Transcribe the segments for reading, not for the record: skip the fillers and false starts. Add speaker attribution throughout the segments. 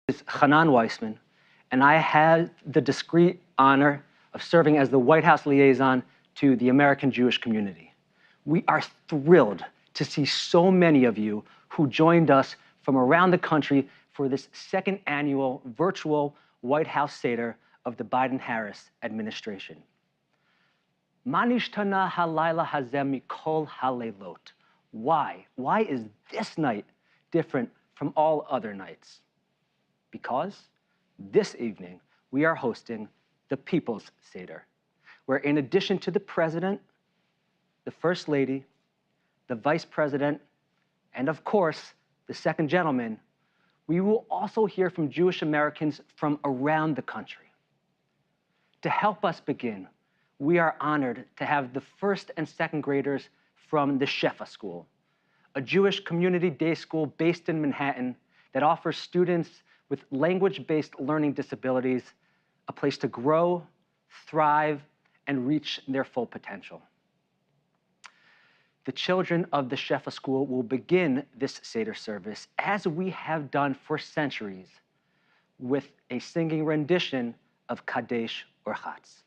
Speaker 1: is Hanan Weissman, and I had the discreet honor of serving as the White House liaison to the American Jewish community. We are thrilled to see so many of you who joined us from around the country for this second annual virtual White House Seder of the Biden-Harris administration. Ma nishtana halayla hazeh mikol haleilot. Why? Why is this night different from all other nights? Because this evening we are hosting the People's Seder, where in addition to the President, the First Lady, the Vice President, and of course, the Second Gentleman, we will also hear from Jewish Americans from around the country. To help us begin, we are honored to have the first and second graders from the Shefa School, a Jewish community day school based in Manhattan that offers students with language-based learning disabilities a place to grow, thrive, and reach their full potential. The children of the Shefa School will begin this Seder service, as we have done for centuries, with a singing rendition of Kadesh Orchatz.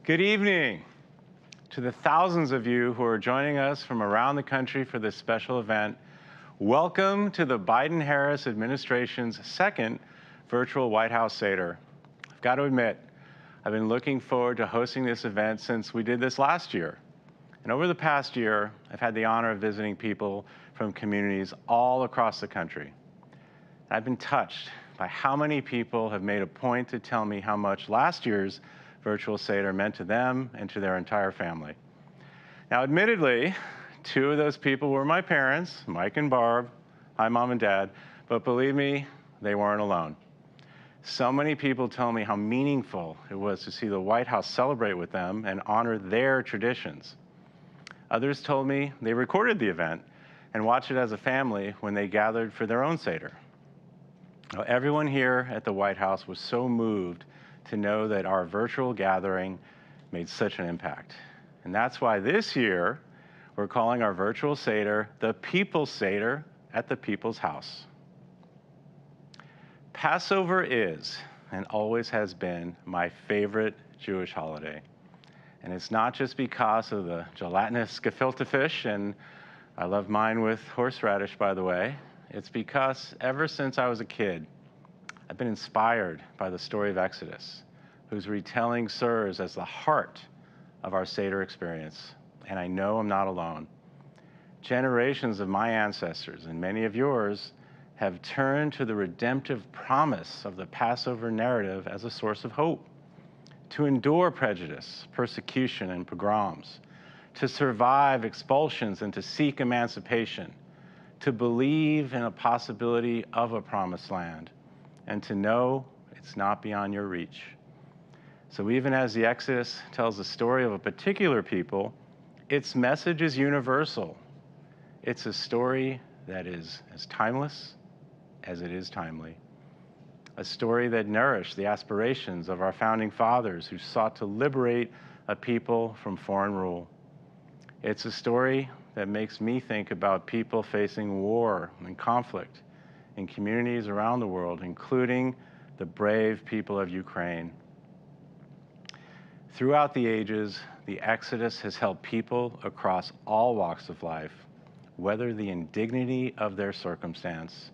Speaker 2: Good evening to the thousands of you who are joining us from around the country for this special event. Welcome to the Biden-Harris administration's second virtual White House Seder. I've got to admit, I've been looking forward to hosting this event since we did this last year. And over the past year, I've had the honor of visiting people from communities all across the country. I've been touched by how many people have made a point to tell me how much last year's virtual Seder meant to them and to their entire family. Now, admittedly, two of those people were my parents, Mike and Barb. Hi, Mom and Dad. But believe me, they weren't alone. So many people tell me how meaningful it was to see the White House celebrate with them and honor their traditions. Others told me they recorded the event and watched it as a family when they gathered for their own Seder. Now, everyone here at the White House was so moved to know that our virtual gathering made such an impact. And that's why this year, we're calling our virtual Seder the People's Seder at the People's House. Passover is, and always has been, my favorite Jewish holiday. And it's not just because of the gelatinous gefilte fish, and I love mine with horseradish, by the way. It's because ever since I was a kid, I've been inspired by the story of Exodus, whose retelling serves as the heart of our Seder experience. And I know I'm not alone. Generations of my ancestors, and many of yours, have turned to the redemptive promise of the Passover narrative as a source of hope, to endure prejudice, persecution, and pogroms, to survive expulsions and to seek emancipation, to believe in a possibility of a promised land, and to know it's not beyond your reach. So even as the Exodus tells the story of a particular people, its message is universal. It's a story that is as timeless as it is timely. A story that nourished the aspirations of our founding fathers who sought to liberate a people from foreign rule. It's a story that makes me think about people facing war and conflict in communities around the world, including the brave people of Ukraine. Throughout the ages, the Exodus has helped people across all walks of life weather the indignity of their circumstance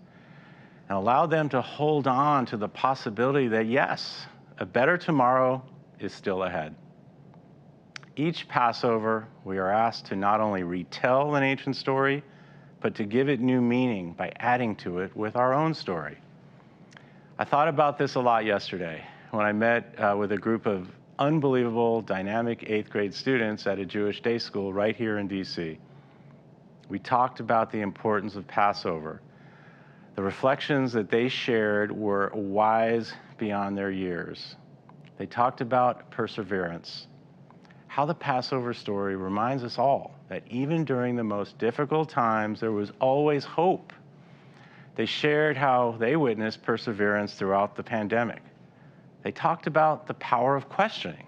Speaker 2: and allowed them to hold on to the possibility that, yes, a better tomorrow is still ahead. Each Passover, we are asked to not only retell an ancient story, but to give it new meaning by adding to it with our own story. I thought about this a lot yesterday when I met with a group of unbelievable, dynamic 8th grade students at a Jewish day school right here in DC. We talked about the importance of Passover. The reflections that they shared were wise beyond their years. They talked about perseverance, how the Passover story reminds us all that even during the most difficult times, there was always hope. They shared how they witnessed perseverance throughout the pandemic. They talked about the power of questioning.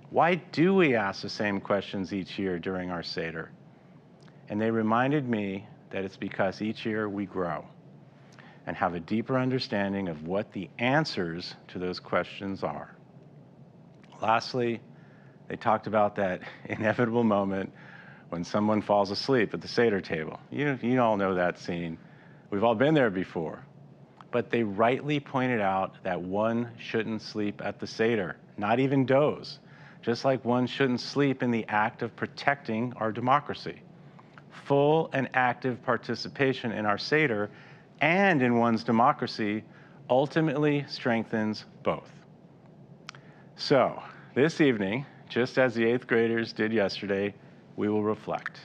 Speaker 2: Why do we ask the same questions each year during our Seder? And they reminded me that it's because each year we grow and have a deeper understanding of what the answers to those questions are. Lastly, they talked about that inevitable moment when someone falls asleep at the Seder table. You all know that scene. We've all been there before. But they rightly pointed out that one shouldn't sleep at the Seder, not even doze, just like one shouldn't sleep in the act of protecting our democracy. Full and active participation in our Seder and in one's democracy ultimately strengthens both. So, this evening, just as the 8th graders did yesterday, we will reflect.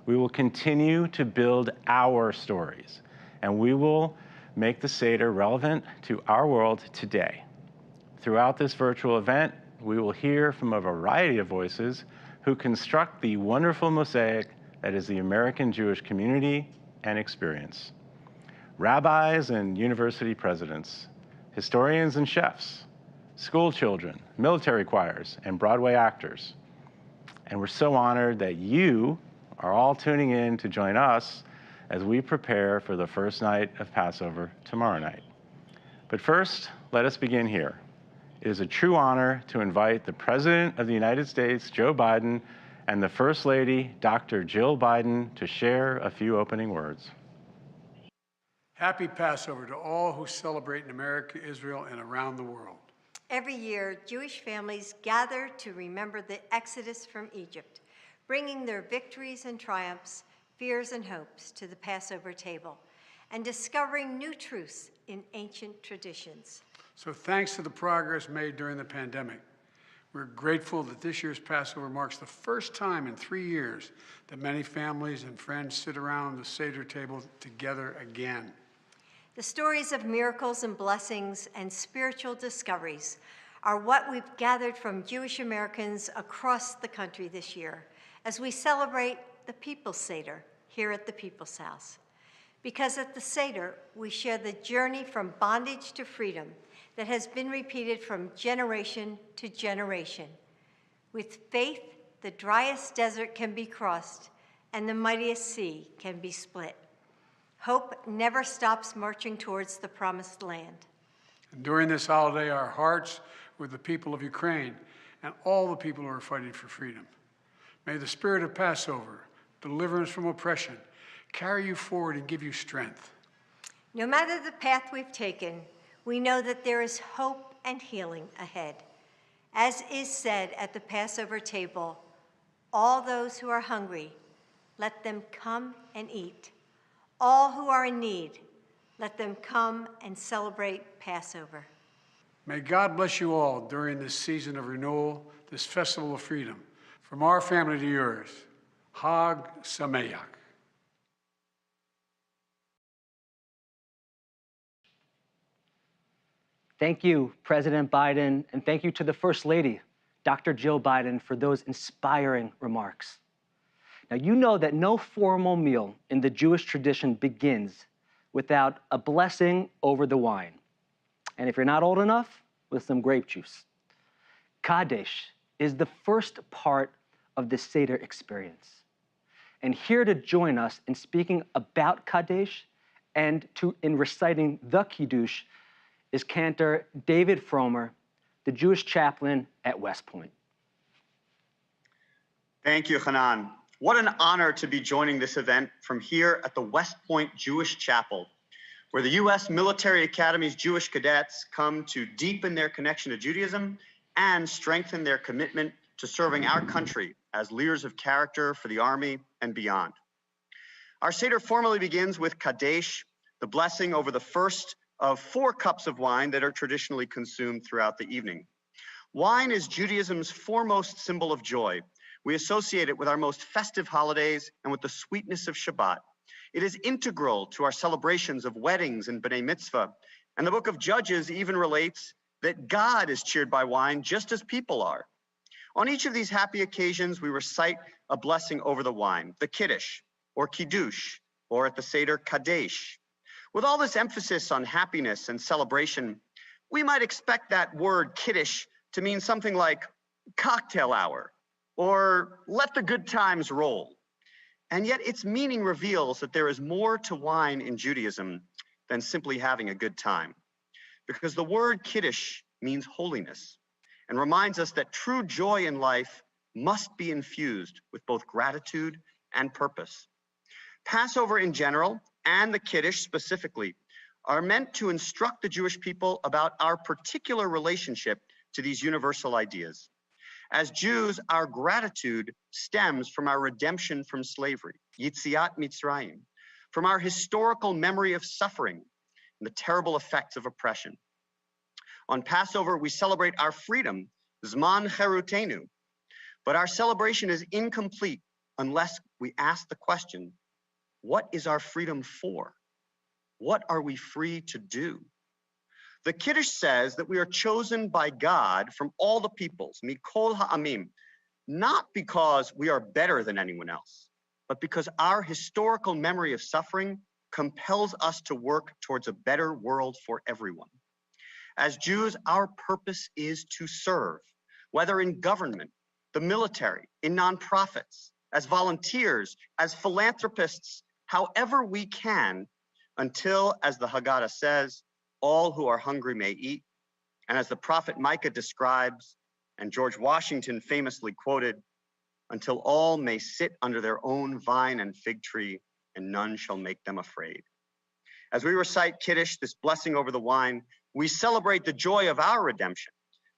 Speaker 2: We will continue to build our stories, and we will make the Seder relevant to our world today. Throughout this virtual event, we will hear from a variety of voices who construct the wonderful mosaic that is the American Jewish community and experience. Rabbis and university presidents, historians and chefs, school children, military choirs, and Broadway actors. And we're so honored that you are all tuning in to join us as we prepare for the first night of Passover tomorrow night. But first, let us begin here. It is a true honor to invite the President of the United States, Joe Biden, and the First Lady, Dr. Jill Biden, to share a few opening words.
Speaker 3: Happy Passover to all who celebrate in America, Israel, and around the world.
Speaker 4: Every year, Jewish families gather to remember the Exodus from Egypt, bringing their victories and triumphs, fears and hopes to the Passover table, and discovering new truths in ancient traditions.
Speaker 3: So thanks to the progress made during the pandemic, we're grateful that this year's Passover marks the first time in 3 years that many families and friends sit around the Seder table together again.
Speaker 4: The stories of miracles and blessings and spiritual discoveries are what we've gathered from Jewish Americans across the country this year as we celebrate the People's Seder here at the People's House. Because at the Seder, we share the journey from bondage to freedom that has been repeated from generation to generation. With faith, the driest desert can be crossed and the mightiest sea can be split. Hope never stops marching towards the promised land.
Speaker 3: And during this holiday, our hearts are with the people of Ukraine and all the people who are fighting for freedom. May the spirit of Passover, deliverance from oppression, carry you forward and give you strength.
Speaker 4: No matter the path we've taken, we know that there is hope and healing ahead. As is said at the Passover table, all those who are hungry, let them come and eat. All who are in need, let them come and celebrate Passover.
Speaker 3: May God bless you all during this season of renewal, this festival of freedom. From our family to yours, Hag Sameach.
Speaker 1: Thank you, President Biden, and thank you to the First Lady, Dr. Jill Biden, for those inspiring remarks. Now, you know that no formal meal in the Jewish tradition begins without a blessing over the wine. And if you're not old enough, with some grape juice. Kaddish is the first part of the Seder experience. And here to join us in speaking about Kaddish and in reciting the Kiddush is cantor David Fromer, the Jewish chaplain at West Point.
Speaker 5: Thank you, Hanan. What an honor to be joining this event from here at the West Point Jewish Chapel, where the U.S. Military Academy's Jewish cadets come to deepen their connection to Judaism and strengthen their commitment to serving our country as leaders of character for the Army and beyond. Our Seder formally begins with Kaddish, the blessing over the first of 4 cups of wine that are traditionally consumed throughout the evening. Wine is Judaism's foremost symbol of joy, We associate it with our most festive holidays and with the sweetness of Shabbat. It is integral to our celebrations of weddings and B'nai Mitzvah. And the book of Judges even relates that God is cheered by wine just as people are. On each of these happy occasions, we recite a blessing over the wine, the Kiddush, or Kiddush, or at the Seder, Kadesh. With all this emphasis on happiness and celebration, we might expect that word Kiddush to mean something like cocktail hour, or let the good times roll. And yet its meaning reveals that there is more to wine in Judaism than simply having a good time. Because the word Kiddush means holiness and reminds us that true joy in life must be infused with both gratitude and purpose. Passover in general, and the Kiddush specifically, are meant to instruct the Jewish people about our particular relationship to these universal ideas. As Jews, our gratitude stems from our redemption from slavery, Yitziat Mitzrayim, from our historical memory of suffering and the terrible effects of oppression. On Passover, we celebrate our freedom, Zman Cherutenu, but our celebration is incomplete unless we ask the question, what is our freedom for? What are we free to do? The Kiddush says that we are chosen by God from all the peoples, Mikol Ha'amim, not because we are better than anyone else, but because our historical memory of suffering compels us to work towards a better world for everyone. As Jews, our purpose is to serve, whether in government, the military, in nonprofits, as volunteers, as philanthropists, however we can, until, as the Haggadah says, all who are hungry may eat. And as the prophet Micah describes, and George Washington famously quoted, until all may sit under their own vine and fig tree, and none shall make them afraid. As we recite Kiddush, this blessing over the wine, we celebrate the joy of our redemption,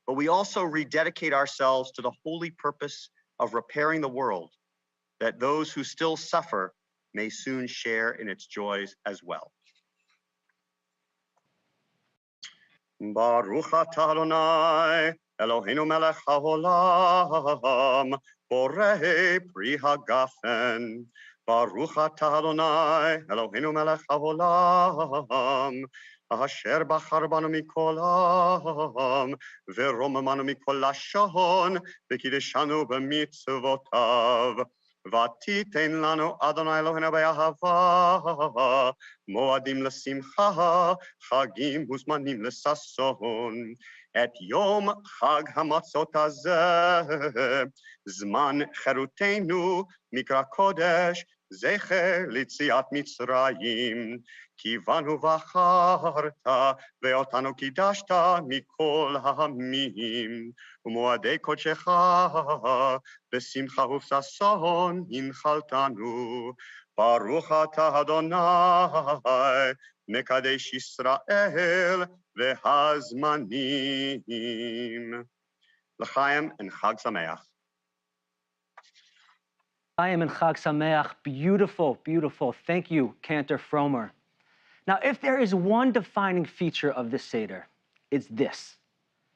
Speaker 5: but we also rededicate ourselves to the holy purpose of repairing the world, that those who still suffer may soon share in its joys as well. Baruch atah Adonai, Eloheinu melech haolam, borei pri hagafen. Baruch atah Adonai, Eloheinu melech haolam, asher bachar banu mikol ha'am, veromamanu mikol lashon, v'kiddushanu b'mitzvotav. ותיתן לנו אדוני אלוהינו באהבה, מועדים לשמחה, חגים וזמנים לששון. את יום חג המצות הזה, זמן חירותנו, מקרא קודש, זכר ליציאת מצרים. כי בנו בחרת, ואותנו קידשת מכל העמים. ומועדי קודשך, בשמחה ובששון הנחלתנו. ברוך אתה אדוני, מקדש ישראל והזמנים. לחיים וחג שמח.
Speaker 1: Chaim and Chag Sameach, beautiful, beautiful. Thank you, Cantor Fromer. Now, if there is one defining feature of this Seder, it's this.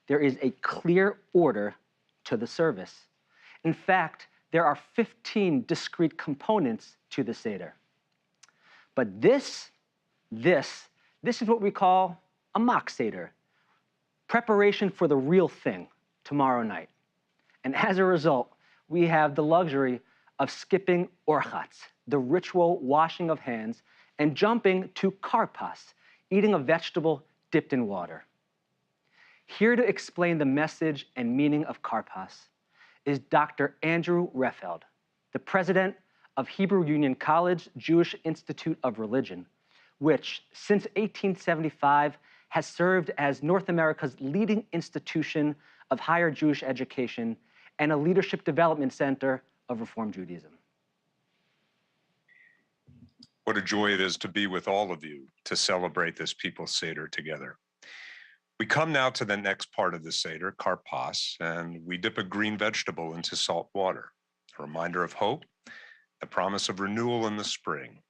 Speaker 1: There is a clear order to the service. In fact, there are 15 discrete components to the Seder. But this is what we call a mock Seder, preparation for the real thing tomorrow night. And as a result, we have the luxury of skipping orchatz, the ritual washing of hands, and jumping to karpas, eating a vegetable dipped in water. Here to explain the message and meaning of karpas is Dr. Andrew Refeld, the president of Hebrew Union College Jewish Institute of Religion, which since 1875 has served as North America's leading institution of higher Jewish education and a leadership development center of Reform Judaism.
Speaker 6: What a joy it is to be with all of you to celebrate this People's Seder together. We come now to the next part of the Seder, karpas, and we dip a green vegetable into salt water, a reminder of hope, the promise of renewal in the spring.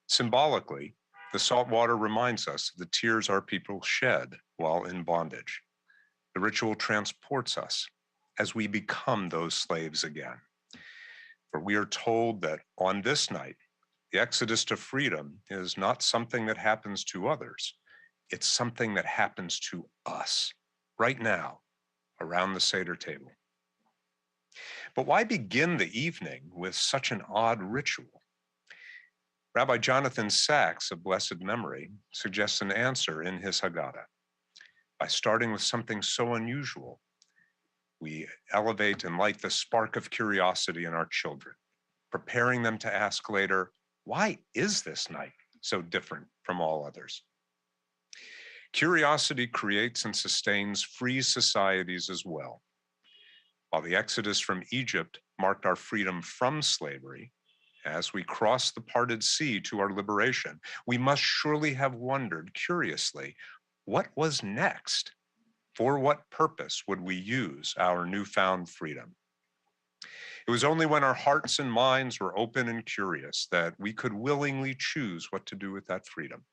Speaker 6: Symbolically, the salt water reminds us of the tears our people shed while in bondage. The ritual transports us as we become those slaves again. For we are told that on this night, the exodus to freedom is not something that happens to others. It's something that happens to us right now around the Seder table. But why begin the evening with such an odd ritual? Rabbi Jonathan Sachs of blessed memory suggests an answer in his Haggadah. By starting with something so unusual, we elevate and light the spark of curiosity in our children, preparing them to ask later, why is this night so different from all others? Curiosity creates and sustains free societies as well. While the exodus from Egypt marked our freedom from slavery, as we cross the parted sea to our liberation, we must surely have wondered curiously, what was next? For what purpose would we use our newfound freedom? It was only when our hearts and minds were open and curious that we could willingly choose what to do with that freedom,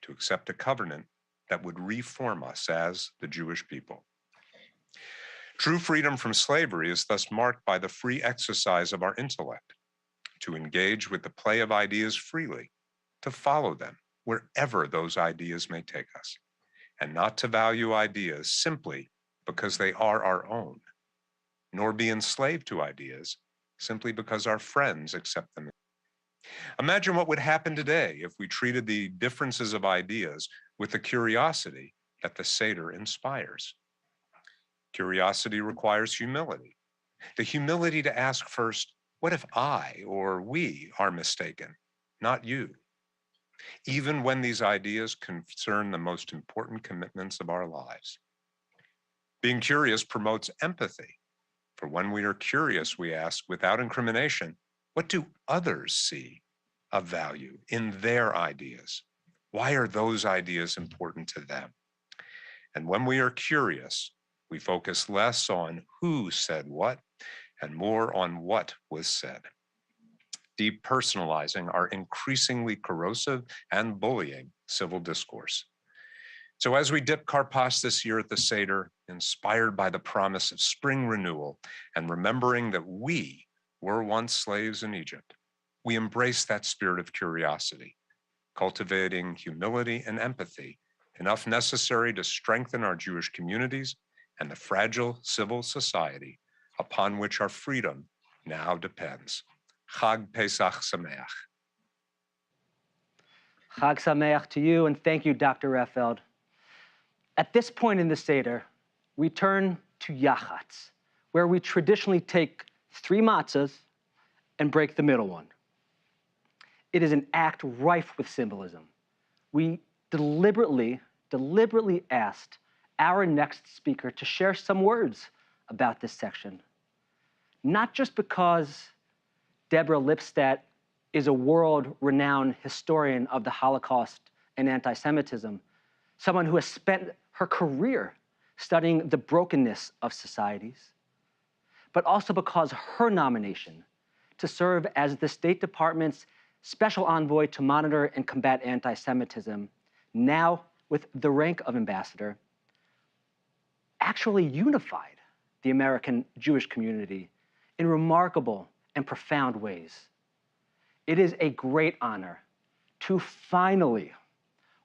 Speaker 6: to accept a covenant that would reform us as the Jewish people. True freedom from slavery is thus marked by the free exercise of our intellect, to engage with the play of ideas freely, to follow them wherever those ideas may take us, and not to value ideas simply because they are our own, nor be enslaved to ideas simply because our friends accept them. Imagine what would happen today if we treated the differences of ideas with the curiosity that the Seder inspires. Curiosity requires humility, the humility to ask first, what if I or we are mistaken, not you? Even when these ideas concern the most important commitments of our lives. Being curious promotes empathy. For when we are curious, we ask without incrimination, what do others see of value in their ideas? Why are those ideas important to them? And when we are curious, we focus less on who said what and more on what was said, depersonalizing our increasingly corrosive and bullying civil discourse. So as we dip Karpas this year at the Seder, inspired by the promise of spring renewal and remembering that we were once slaves in Egypt, we embrace that spirit of curiosity, cultivating humility and empathy, enough necessary to strengthen our Jewish communities and the fragile civil society upon which our freedom now depends. Chag Pesach Sameach.
Speaker 1: Chag Sameach to you, and thank you, Dr. Raffeld. At this point in the Seder, we turn to Yachatz, where we traditionally take 3 matzahs and break the middle one. It is an act rife with symbolism. We deliberately asked our next speaker to share some words about this section, not just because Deborah Lipstadt is a world-renowned historian of the Holocaust and anti-Semitism, someone who has spent her career studying the brokenness of societies, but also because her nomination to serve as the State Department's special envoy to monitor and combat anti-Semitism, now with the rank of ambassador, actually unified the American Jewish community in remarkable and profound ways. It is a great honor to finally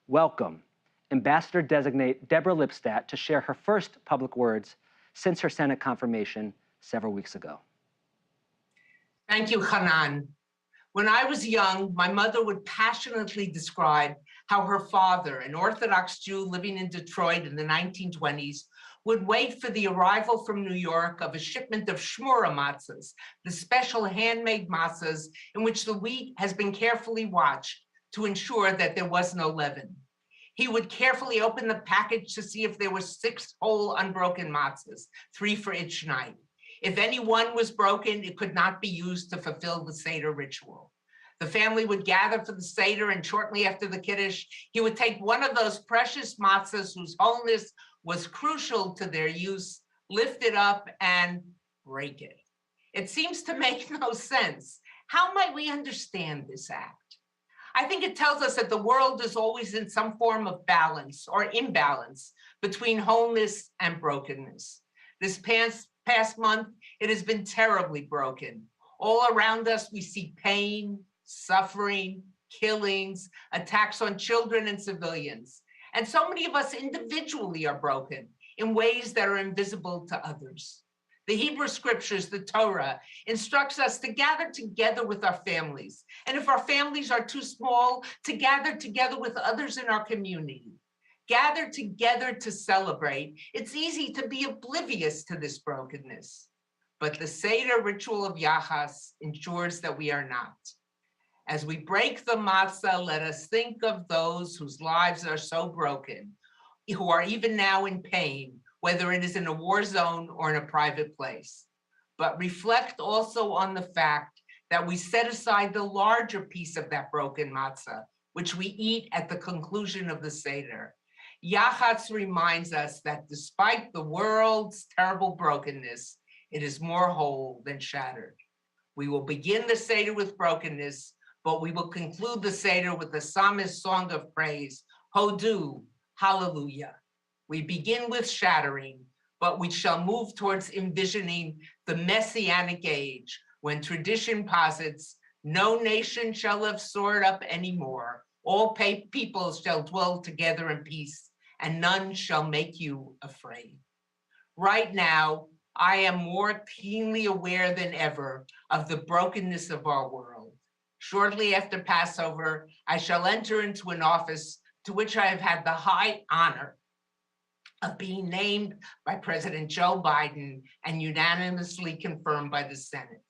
Speaker 1: welcome Ambassador-designate Deborah Lipstadt to share her first public words since her Senate confirmation several weeks ago.
Speaker 7: Thank you, Hanan. When I was young, my mother would passionately describe how her father, an Orthodox Jew living in Detroit in the 1920s, would wait for the arrival from New York of a shipment of shmura matzahs, the special handmade matzahs in which the wheat has been carefully watched to ensure that there was no leaven. He would carefully open the package to see if there were 6 whole unbroken matzahs, 3 for each night. If any one was broken, it could not be used to fulfill the Seder ritual. The family would gather for the Seder, and shortly after the Kiddush, he would take one of those precious matzahs whose wholeness was crucial to their use, lift it up, and break it. It seems to make no sense. How might we understand this act? I think it tells us that the world is always in some form of balance or imbalance between wholeness and brokenness. This past past month, it has been terribly broken. All around us, we see pain, suffering, killings, attacks on children and civilians. And so many of us individually are broken in ways that are invisible to others. The Hebrew scriptures, the Torah, instructs us to gather together with our families. And if our families are too small, to gather together with others in our community. Gather together to celebrate. It's easy to be oblivious to this brokenness. But the Seder ritual of Yachas ensures that we are not. As we break the matzah, let us think of those whose lives are so broken, who are even now in pain, whether it is in a war zone or in a private place. But reflect also on the fact that we set aside the larger piece of that broken matzah, which we eat at the conclusion of the Seder. Yachatz reminds us that despite the world's terrible brokenness, it is more whole than shattered. We will begin the Seder with brokenness, but we will conclude the Seder with the psalmist's song of praise, Hodu, hallelujah. We begin with shattering, but we shall move towards envisioning the messianic age when tradition posits, no nation shall have soared up anymore. All peoples shall dwell together in peace, and none shall make you afraid. Right now, I am more keenly aware than ever of the brokenness of our world. Shortly after Passover, I shall enter into an office to which I have had the high honor of being named by President Joe Biden and unanimously confirmed by the Senate.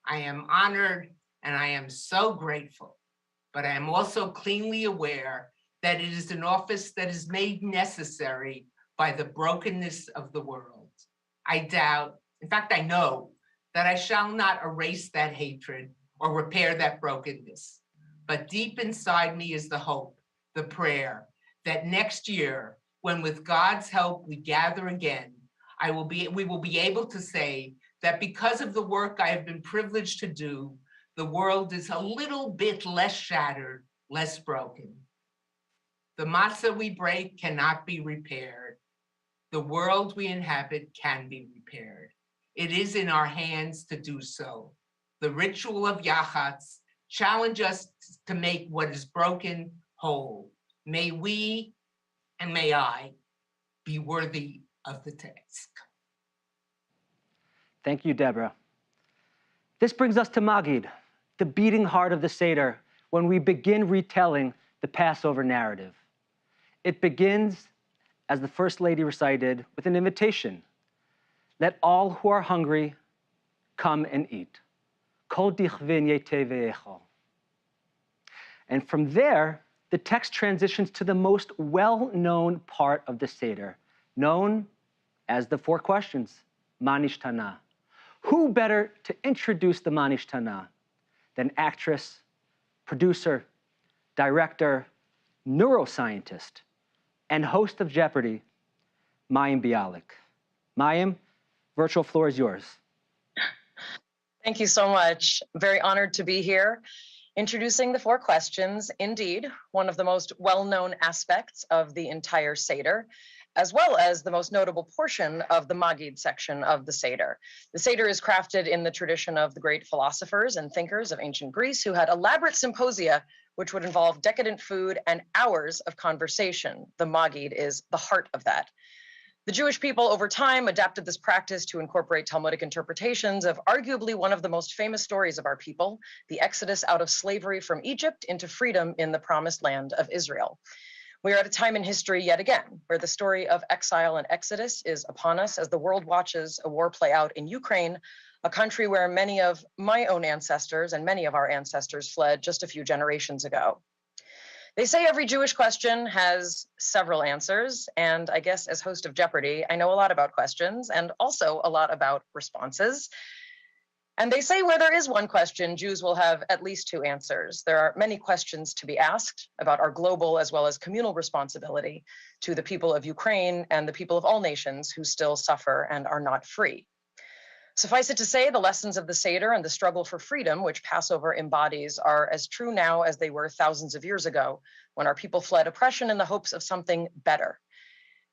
Speaker 7: I am honored and I am so grateful, but I am also keenly aware that it is an office that is made necessary by the brokenness of the world. I doubt, in fact, I know that I shall not erase that hatred or repair that brokenness. But deep inside me is the hope, the prayer that next year, when with God's help we gather again, we will be able to say that because of the work I have been privileged to do, the world is a little bit less shattered, less broken. The matzah we break cannot be repaired. The world we inhabit can be repaired. It is in our hands to do so. The ritual of Yachatz challenges us to make what is broken whole. May we and may I be worthy of the task.
Speaker 1: Thank you, Deborah. This brings us to Magid, the beating heart of the Seder, when we begin retelling the Passover narrative. It begins, as the First Lady recited, with an invitation. Let all who are hungry come and eat. Kol dichvin yete ve'echol. And from there, the text transitions to the most well-known part of the Seder, known as the four questions, Ma nishtana. Who better to introduce the Ma nishtana than actress, producer, director, neuroscientist, and host of Jeopardy, Mayim Bialik. Mayim, virtual floor is yours.
Speaker 8: Thank you so much. Very honored to be here. Introducing the four questions, indeed, one of the most well-known aspects of the entire Seder, as well as the most notable portion of the Magid section of the Seder. The Seder is crafted in the tradition of the great philosophers and thinkers of ancient Greece who had elaborate symposia which would involve decadent food and hours of conversation. The Magid is the heart of that. The Jewish people over time adapted this practice to incorporate Talmudic interpretations of arguably one of the most famous stories of our people, the exodus out of slavery from Egypt into freedom in the promised land of Israel. We are at a time in history yet again, where the story of exile and exodus is upon us as the world watches a war play out in Ukraine, a country where many of my own ancestors and many of our ancestors fled just a few generations ago. They say every Jewish question has several answers, and I guess as host of Jeopardy, I know a lot about questions and also a lot about responses. And they say where there is one question, Jews will have at least two answers. There are many questions to be asked about our global as well as communal responsibility to the people of Ukraine and the people of all nations who still suffer and are not free. Suffice it to say, the lessons of the Seder and the struggle for freedom, which Passover embodies, are as true now as they were thousands of years ago, when our people fled oppression in the hopes of something better.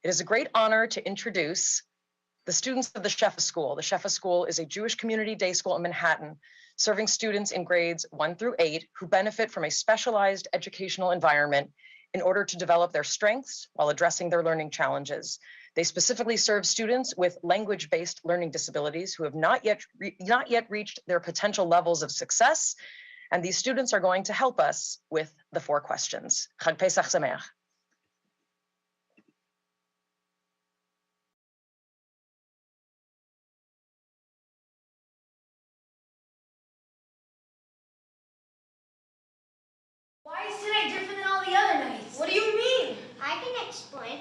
Speaker 8: It is a great honor to introduce the students of the Shefa School. The Shefa School is a Jewish community day school in Manhattan, serving students in grades 1 through 8 who benefit from a specialized educational environment in order to develop their strengths while addressing their learning challenges. They specifically serve students with language-based learning disabilities who have not yet reached their potential levels of success. And these students are going to help us with the 4 questions. Chag Pesach Sameach.
Speaker 9: Why is tonight different than all the other nights? What do you mean?
Speaker 10: I can explain.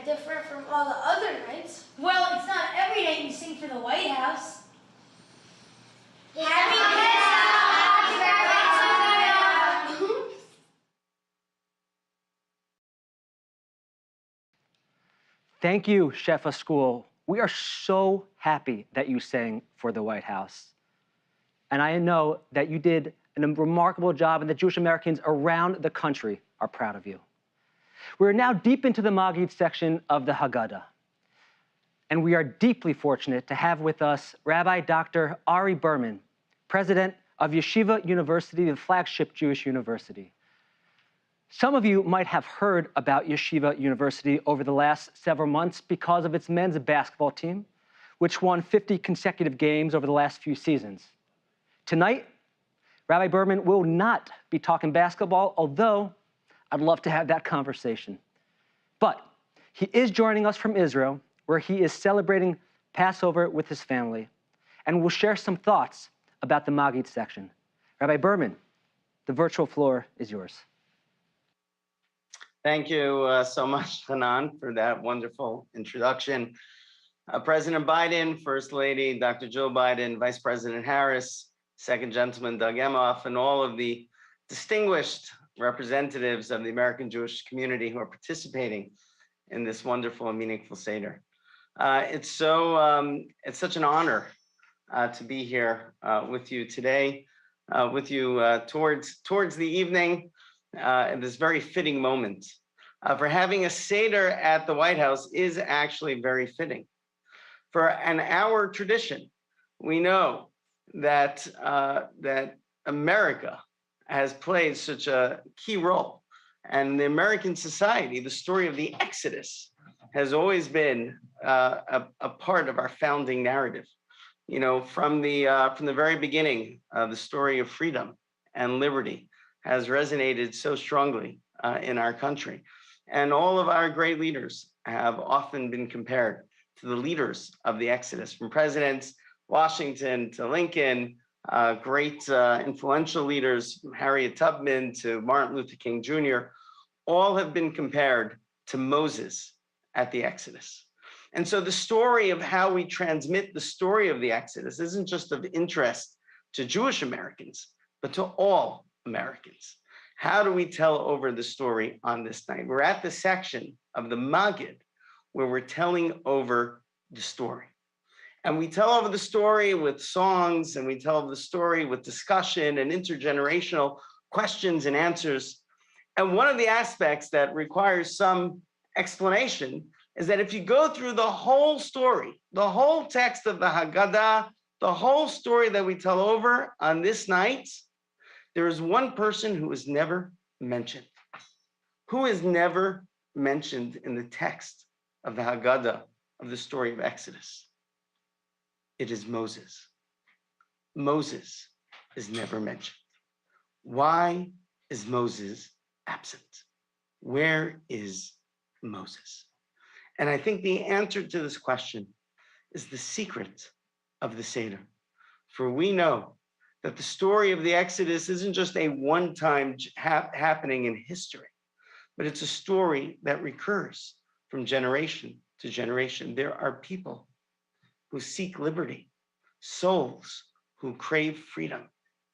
Speaker 9: Different from all the other nights. Well, it's not every night you sing for the White House. Happy Passover!
Speaker 1: Thank you, Shefa School. We are so happy that you sang for the White House. And I know that you did a remarkable job, and the Jewish Americans around the country are proud of you. We're now deep into the Maggid section of the Haggadah. And we are deeply fortunate to have with us Rabbi Dr. Ari Berman, president of Yeshiva University, the flagship Jewish university. Some of you might have heard about Yeshiva University over the last several months because of its men's basketball team, which won 50 consecutive games over the last few seasons. Tonight, Rabbi Berman will not be talking basketball, although I'd love to have that conversation. But he is joining us from Israel, where he is celebrating Passover with his family, and will share some thoughts about the Maggid section. Rabbi Berman, the virtual floor is yours.
Speaker 11: Thank you so much, Hanan, for that wonderful introduction. President Biden, First Lady Dr. Jill Biden, Vice President Harris, Second Gentleman Doug Emhoff, and all of the distinguished representatives of the American Jewish community who are participating in this wonderful and meaningful Seder. It's such an honor to be here with you today, towards the evening, in this very fitting moment. For having a Seder at the White House is actually very fitting. For our tradition, we know that America has played such a key role. And the American society, the story of the Exodus, has always been a part of our founding narrative. You know, from the very beginning, the story of freedom and liberty has resonated so strongly in our country. And all of our great leaders have often been compared to the leaders of the Exodus, from Presidents Washington to Lincoln, great influential leaders, from Harriet Tubman to Martin Luther King Jr., all have been compared to Moses at the Exodus. And so the story of how we transmit the story of the Exodus isn't just of interest to Jewish Americans, but to all Americans. How do we tell over the story on this night? We're at the section of the Maggid where we're telling over the story. And we tell over the story with songs, and we tell over the story with discussion and intergenerational questions and answers. And one of the aspects that requires some explanation is that if you go through the whole story, the whole text of the Haggadah, the whole story that we tell over on this night, there is one person who is never mentioned. Who is never mentioned in the text of the Haggadah of the story of Exodus? It is Moses. Moses is never mentioned. Why is Moses absent? Where is Moses? And I think the answer to this question is the secret of the Seder. For we know that the story of the Exodus isn't just a one-time happening in history, but it's a story that recurs from generation to generation. There are people who seek liberty, souls who crave freedom,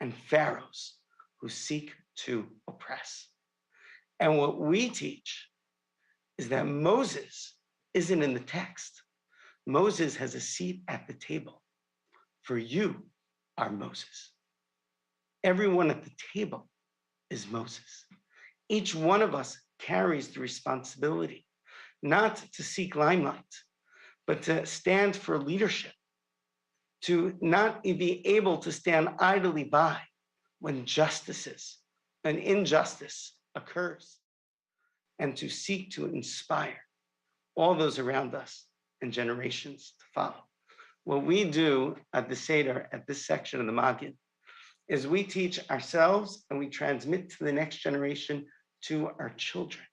Speaker 11: and pharaohs who seek to oppress. And what we teach is that Moses isn't in the text. Moses has a seat at the table. For you are Moses. Everyone at the table is Moses. Each one of us carries the responsibility not to seek limelight, but to stand for leadership, to not be able to stand idly by when an injustice occurs, and to seek to inspire all those around us and generations to follow. What we do at the Seder, at this section of the Maggid, is we teach ourselves and we transmit to the next generation, to our children,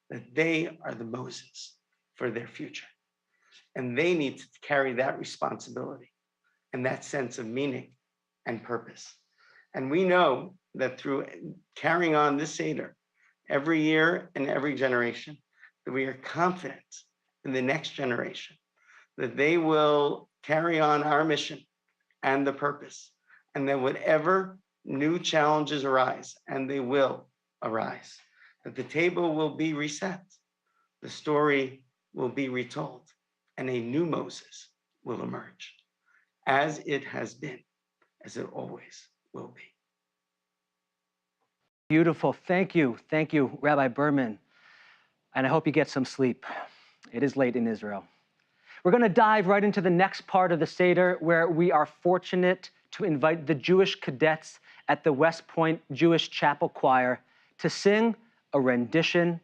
Speaker 11: that they are the Moses for their future. And they need to carry that responsibility and that sense of meaning and purpose. And we know that through carrying on this Seder every year and every generation, that we are confident in the next generation, that they will carry on our mission and the purpose, and that whatever new challenges arise, and they will arise, that the table will be reset, the story will be retold, and a new Moses will emerge, as it has been, as it always will be.
Speaker 1: Beautiful. Thank you. Thank you, Rabbi Berman. And I hope you get some sleep. It is late in Israel. We're going to dive right into the next part of the Seder, where we are fortunate to invite the Jewish cadets at the West Point Jewish Chapel Choir to sing a rendition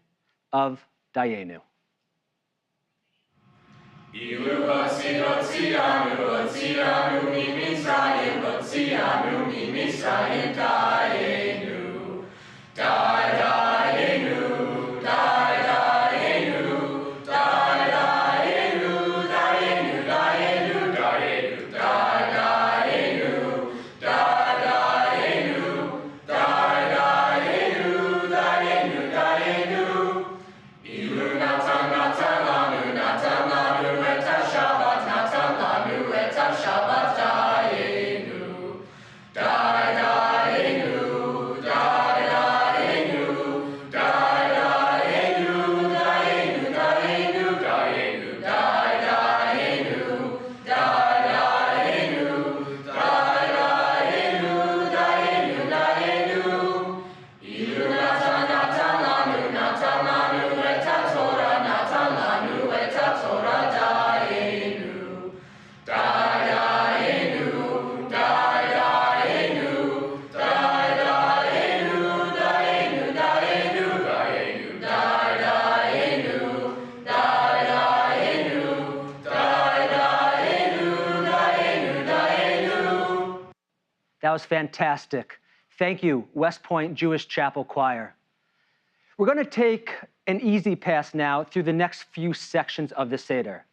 Speaker 1: of Dayenu. That was fantastic. Thank you, West Point Jewish Chapel Choir. We're going to take an easy pass now through the next few sections of the Seder.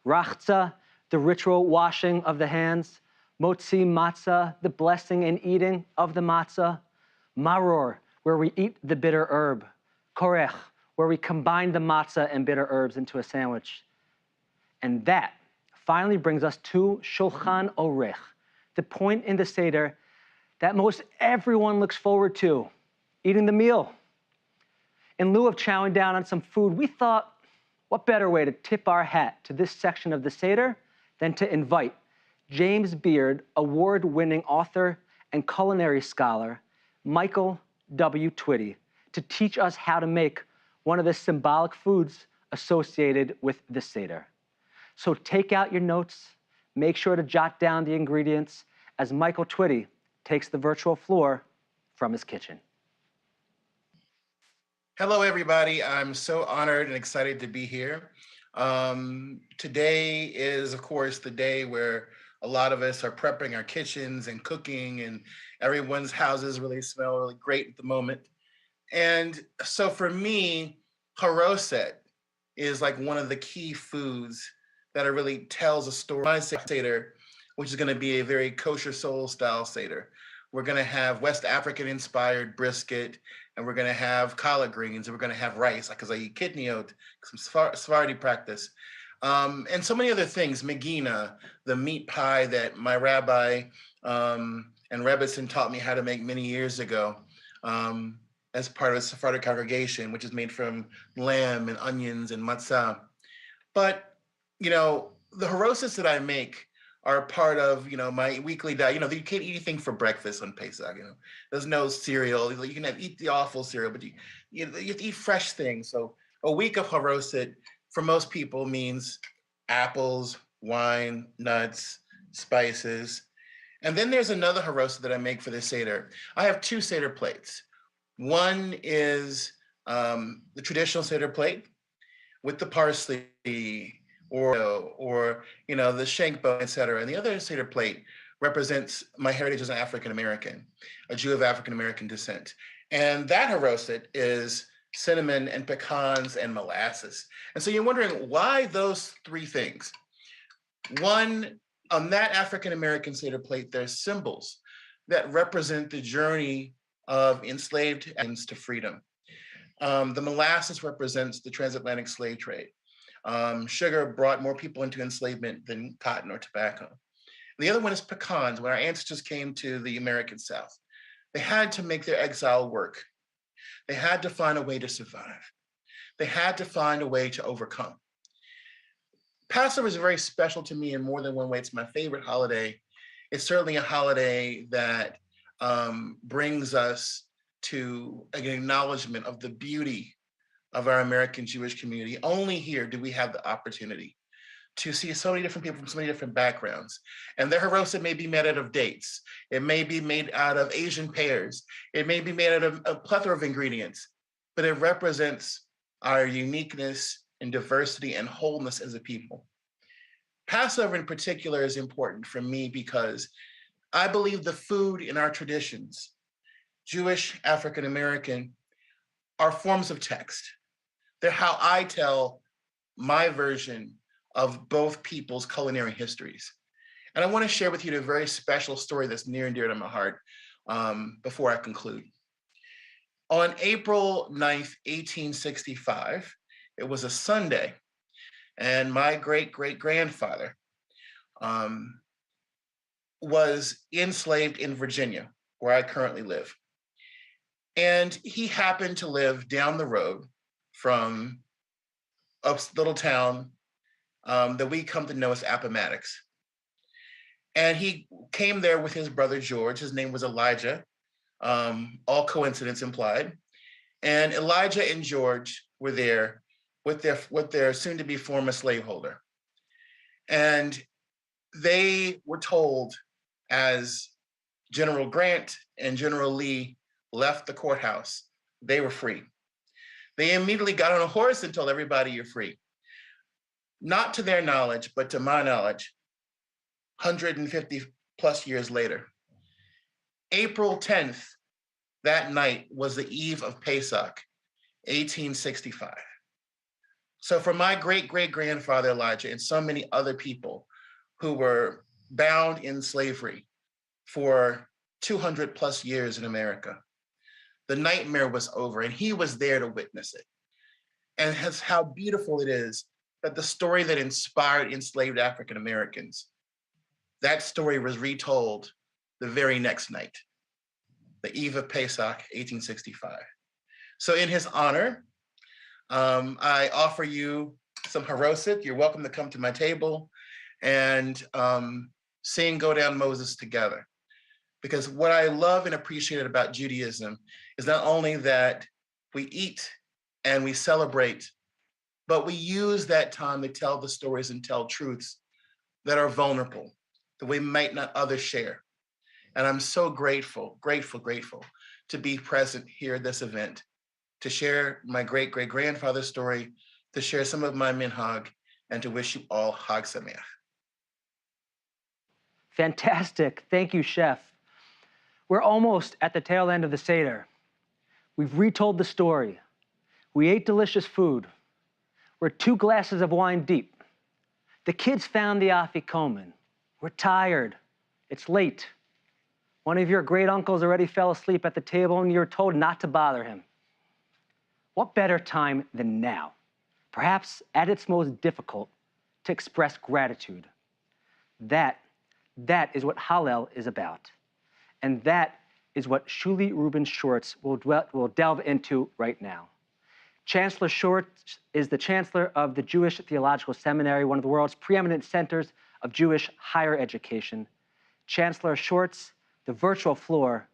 Speaker 1: Rachza, the ritual washing of the hands. Motzi matzah, the blessing and eating of the matzah. Maror, where we eat the bitter herb. Korech, where we combine the matzah and bitter herbs into a sandwich. And that finally brings us to Shulchan Orech, the point in the Seder that most everyone looks forward to, eating the meal. In lieu of chowing down on some food, we thought, what better way to tip our hat to this section of the Seder than to invite James Beard, award-winning author and culinary scholar, Michael W. Twitty, to teach us how to make one of the symbolic foods associated with the Seder. So take out your notes, make sure to jot down the ingredients as Michael Twitty takes the virtual floor from his kitchen.
Speaker 10: Hello, everybody. I'm so honored and excited to be here. Today is, of course, the day where a lot of us are prepping our kitchens and cooking, and everyone's houses really smell really great at the moment. And so for me, haroset is like one of the key foods that really tells a story. My Seder, which is going to be a very kosher soul style Seder. We're going to have West African inspired brisket, and we're going to have collard greens, and we're going to have rice, because I eat kitniot, some Sephardi practice, and so many other things. Megina, the meat pie that my rabbi and Rebbetzin taught me how to make many years ago as part of a Sephardic congregation, which is made from lamb and onions and matzah. But, you know, the harosets that I make are part of, you know, my weekly diet. You know, you can't eat anything for breakfast on Pesach, you know. There's no cereal. You can eat the awful cereal, but you have to eat fresh things. So a week of haroset for most people means apples, wine, nuts, spices. And then there's another haroset that I make for the Seder. I have two Seder plates. One is the traditional Seder plate with the parsley, or you know, the shank bone, etc. And the other Seder plate represents my heritage as an African American, a Jew of African American descent. And that haroset is cinnamon and pecans and molasses. And so you're wondering, why those three things? One, on that African American Seder plate, there's symbols that represent the journey of enslaved Africans to freedom. The molasses represents the transatlantic slave trade. Sugar brought more people into enslavement than cotton or tobacco. The other one is pecans. When our ancestors came to the American South, they had to make their exile work. They had to find a way to survive. They had to find a way to overcome. Passover is very special to me in more than one way. It's my favorite holiday. It's certainly a holiday that brings us to an acknowledgement of the beauty of our American Jewish community. Only here do we have the opportunity to see so many different people from so many different backgrounds. And their haroset may be made out of dates. It may be made out of Asian pears. It may be made out of a plethora of ingredients, but it represents our uniqueness and diversity and wholeness as a people. Passover in particular is important for me because I believe the food in our traditions, Jewish, African American, are forms of text. They're how I tell my version of both people's culinary histories. And I want to share with you a very special story that's near and dear to my heart before I conclude. On April 9th, 1865, it was a Sunday, and my great-great-grandfather was enslaved in Virginia, where I currently live. And he happened to live down the road from a little town that we come to know as Appomattox. And he came there with his brother George. His name was Elijah, all coincidence implied. And Elijah and George were there with their soon-to-be former slaveholder. And they were told, as General Grant and General Lee left the courthouse, they were free. They immediately got on a horse and told everybody, you're free. Not to their knowledge, but to my knowledge, 150 plus years later, April 10th, that night was the eve of Pesach, 1865. So for my great-great-grandfather Elijah and so many other people who were bound in slavery for 200 plus years in America. The nightmare was over, and he was there to witness it. And how beautiful it is that the story that inspired enslaved African Americans, that story was retold the very next night, the eve of Pesach, 1865. So in his honor, I offer you some haroset. You're welcome to come to my table and sing Go Down Moses together. Because what I love and appreciate about Judaism is not only that we eat and we celebrate, but we use that time to tell the stories and tell truths that are vulnerable, that we might not others share. And I'm so grateful to be present here at this event, to share my great-great-grandfather's story, to share some of my minhag, and to wish you all Hag Sameach.
Speaker 1: Fantastic. Thank you, Chef. We're almost at the tail end of the Seder. We've retold the story. We ate delicious food. We're 2 glasses of wine deep. The kids found the afikomen. We're tired. It's late. One of your great uncles already fell asleep at the table and you're told not to bother him. What better time than now, perhaps at its most difficult, to express gratitude? That is what Hallel is about. And that is what Shuli Rubin Schwartz will delve into right now. Chancellor Schwartz is the chancellor of the Jewish Theological Seminary, one of the world's preeminent centers of Jewish higher education. Chancellor Schwartz, the virtual floor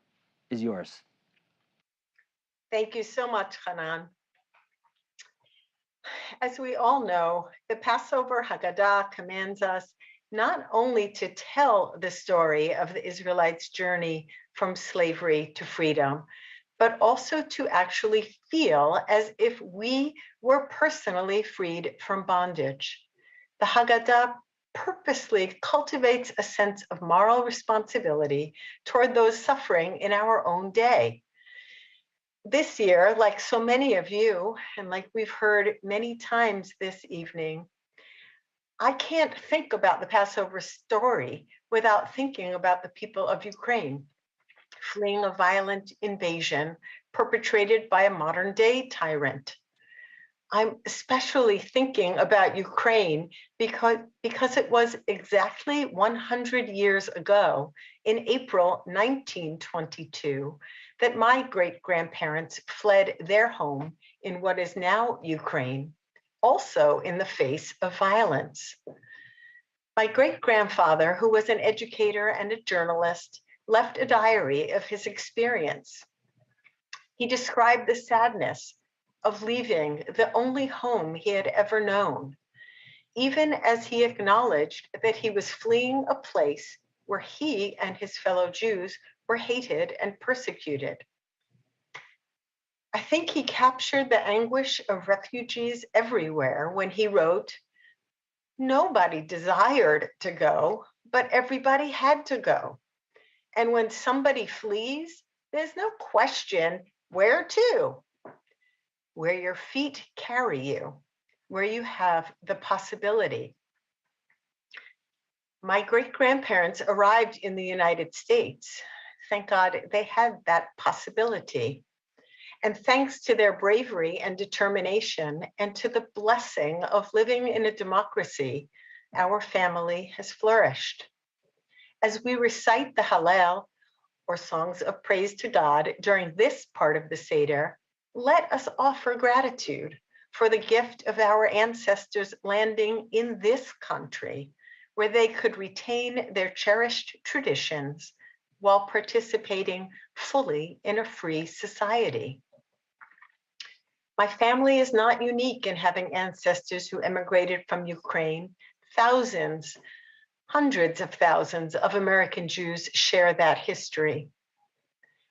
Speaker 1: is yours.
Speaker 12: Thank you so much, Hanan. As we all know, the Passover Haggadah commands us not only to tell the story of the Israelites' journey from slavery to freedom, but also to actually feel as if we were personally freed from bondage. The Haggadah purposely cultivates a sense of moral responsibility toward those suffering in our own day. This year, like so many of you, and like we've heard many times this evening, I can't think about the Passover story without thinking about the people of Ukraine, fleeing a violent invasion perpetrated by a modern day tyrant. I'm especially thinking about Ukraine because it was exactly 100 years ago, in April 1922, that my great-grandparents fled their home in what is now Ukraine, also in the face of violence. My great-grandfather, who was an educator and a journalist, left a diary of his experience. He described the sadness of leaving the only home he had ever known, even as he acknowledged that he was fleeing a place where he and his fellow Jews were hated and persecuted. I think he captured the anguish of refugees everywhere when he wrote, "Nobody desired to go, but everybody had to go. And when somebody flees, there's no question where to. Where your feet carry you, where you have the possibility." My great-grandparents arrived in the United States. Thank God they had that possibility. And thanks to their bravery and determination, and to the blessing of living in a democracy, our family has flourished. As we recite the Hallel, or songs of praise to God, during this part of the Seder, let us offer gratitude for the gift of our ancestors landing in this country, where they could retain their cherished traditions while participating fully in a free society. My family is not unique in having ancestors who emigrated from Ukraine. Thousands, hundreds of thousands of American Jews share that history.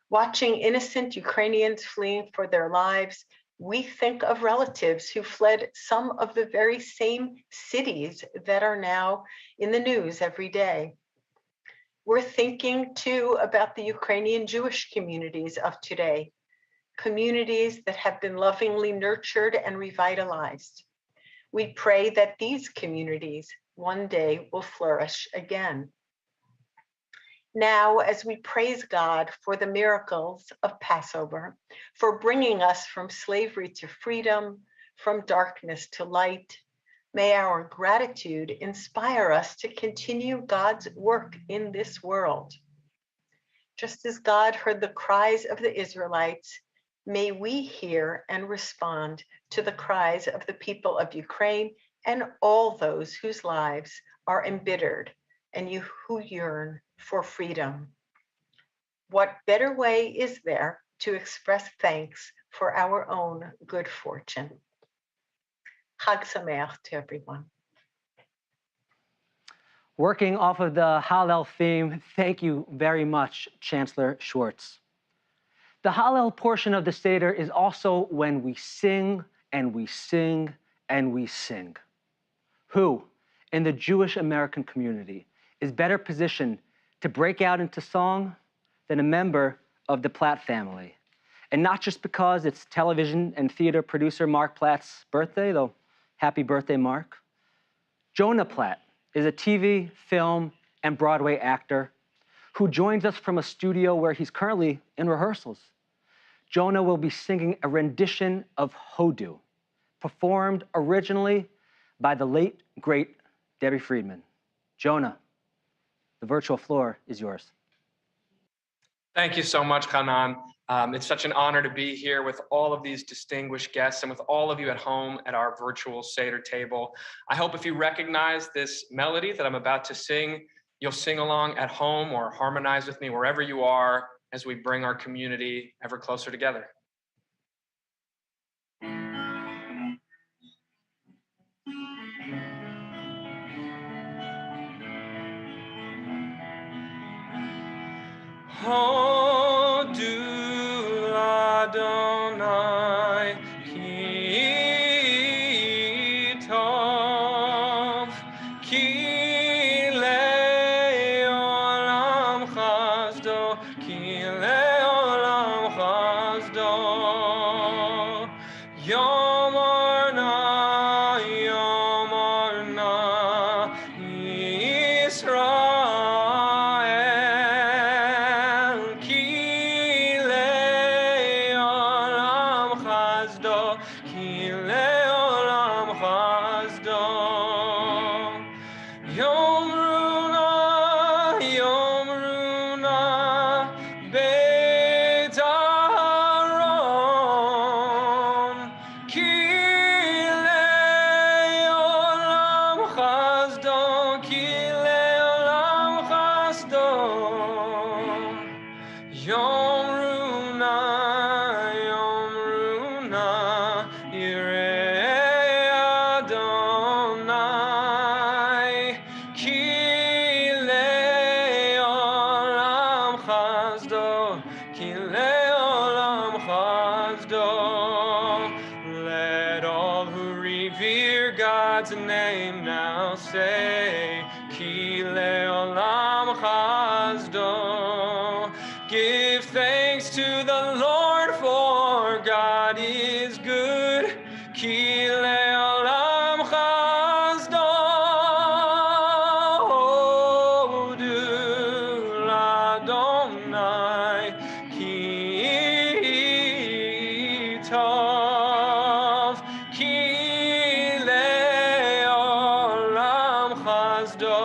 Speaker 12: Watching innocent Ukrainians fleeing for their lives, we think of relatives who fled some of the very same cities that are now in the news every day. We're thinking too about the Ukrainian Jewish communities of today, communities that have been lovingly nurtured and revitalized. We pray that these communities one day will flourish again. Now, as we praise God for the miracles of Passover, for bringing us from slavery to freedom, from darkness to light, may our gratitude inspire us to continue God's work in this world. Just as God heard the cries of the Israelites, may we hear and respond to the cries of the people of Ukraine and all those whose lives are embittered and who yearn for freedom. What better way is there to express thanks for our own good fortune? Chag Sameach to everyone.
Speaker 1: Working off of the Hallel theme, thank you very much, Chancellor Schwartz. The Hallel portion of the Seder is also when we sing and we sing and we sing. Who, in the Jewish American community, is better positioned to break out into song than a member of the Platt family? And not just because it's television and theater producer Mark Platt's birthday, though happy birthday, Mark. Jonah Platt is a TV, film, and Broadway actor who joins us from a studio where he's currently in rehearsals. Jonah will be singing a rendition of Hodu, performed originally by the late, great Debbie Friedman. Jonah, the virtual floor is yours.
Speaker 13: Thank you so much, Hanan. It's such an honor to be here with all of these distinguished guests and with all of you at home at our virtual Seder table. I hope if you recognize this melody that I'm about to sing, you'll sing along at home or harmonize with me wherever you are as we bring our community ever closer together. Hodu Adonai ki tov, ki le'olam chasdo, ki le'olam chasdo. Yom Arna Yisrael, ki le'olam chasdo, ki le'olam chasdo. Yom Runa, Beit Aaron, ki le'olam chasdo, ki le'olam chasdo. Yom Runa, Yirei Adonai, ki le'olam chasdo, ki le'olam chasdo. Let all who revere God's name now say, ki le'olam chasdo. Give thanks to the Lord, for God is good. Ki le'olam chasdo. Hodu l'Adonai ki tov, ki le'olam chasdo,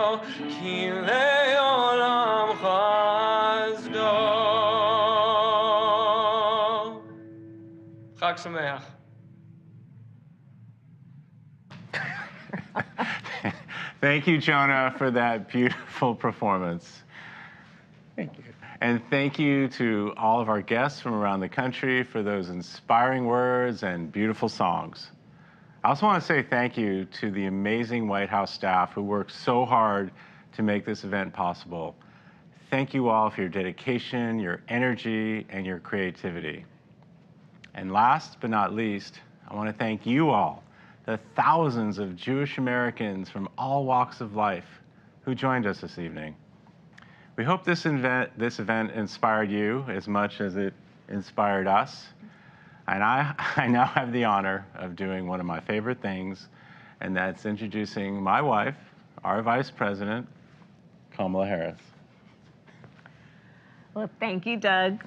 Speaker 13: ki le'olam chasdo. Chag Sameach.
Speaker 2: Thank you, Jonah, for that beautiful performance. Thank you. And thank you to all of our guests from around the country for those inspiring words and beautiful songs. I also want to say thank you to the amazing White House staff who worked so hard to make this event possible. Thank you all for your dedication, your energy, and your creativity. And last but not least, I want to thank you all, the thousands of Jewish Americans from all walks of life who joined us this evening. We hope this event inspired you as much as it inspired us. And I now have the honor of doing one of my favorite things, and that's introducing my wife, our Vice President, Kamala Harris.
Speaker 14: Well, thank you, Doug,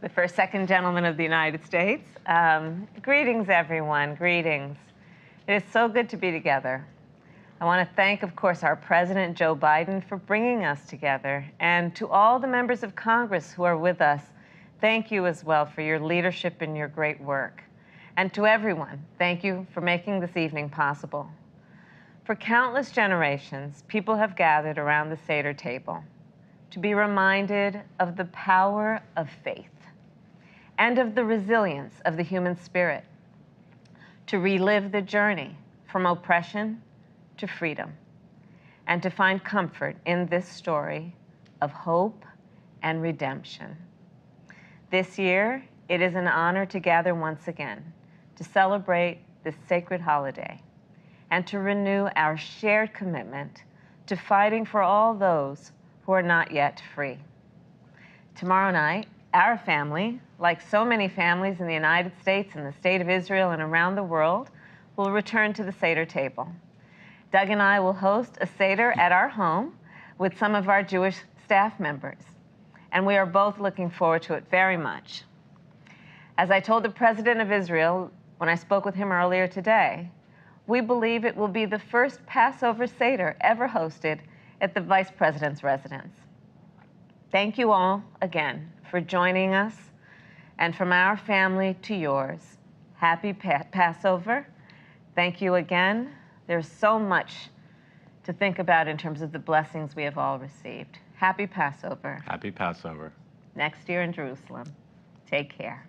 Speaker 14: the first second gentleman of the United States. Greetings, everyone. Greetings. It is so good to be together. I want to thank, of course, our President, Joe Biden, for bringing us together. And to all the members of Congress who are with us, thank you as well for your leadership and your great work. And to everyone, thank you for making this evening possible. For countless generations, people have gathered around the Seder table to be reminded of the power of faith and of the resilience of the human spirit, to relive the journey from oppression to freedom, and to find comfort in this story of hope and redemption. This year, it is an honor to gather once again to celebrate this sacred holiday and to renew our shared commitment to fighting for all those who are not yet free. Tomorrow night, our family, like so many families in the United States and the State of Israel and around the world, will return to the Seder table. Doug and I will host a Seder at our home with some of our Jewish staff members, and we are both looking forward to it very much. As I told the President of Israel when I spoke with him earlier today, we believe it will be the first Passover Seder ever hosted at the Vice President's residence. Thank you all again for joining us, and from our family to yours, happy Passover. Thank you again. There's so much to think about in terms of the blessings we have all received. Happy Passover.
Speaker 2: Happy Passover.
Speaker 14: Next year in Jerusalem. Take care.